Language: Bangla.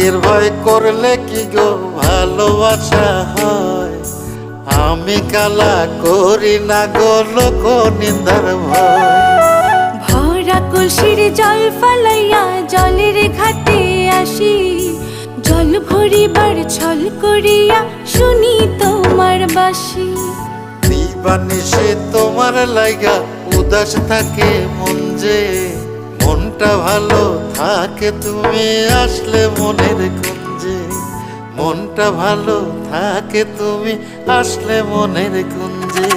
প্রাণের ভয় করলে কি গো ভালোবাসা হয়? আমি কালা করি না গো লোক নিন্দার ভয়। ভরা কলসির জল ফালাইয়া জলের ঘাটে আসি, জল ভরিবার ছল করিয়া শুনি তোমার বাঁশি। দিবানিশে তোমার লাইগা উদাস থাকে মন যে, মনটা ভালো থাকে তুমি আসলে মনের কুঞ্জে। মনটা ভালো থাকে তুমি আসলে মনের কুঞ্জে।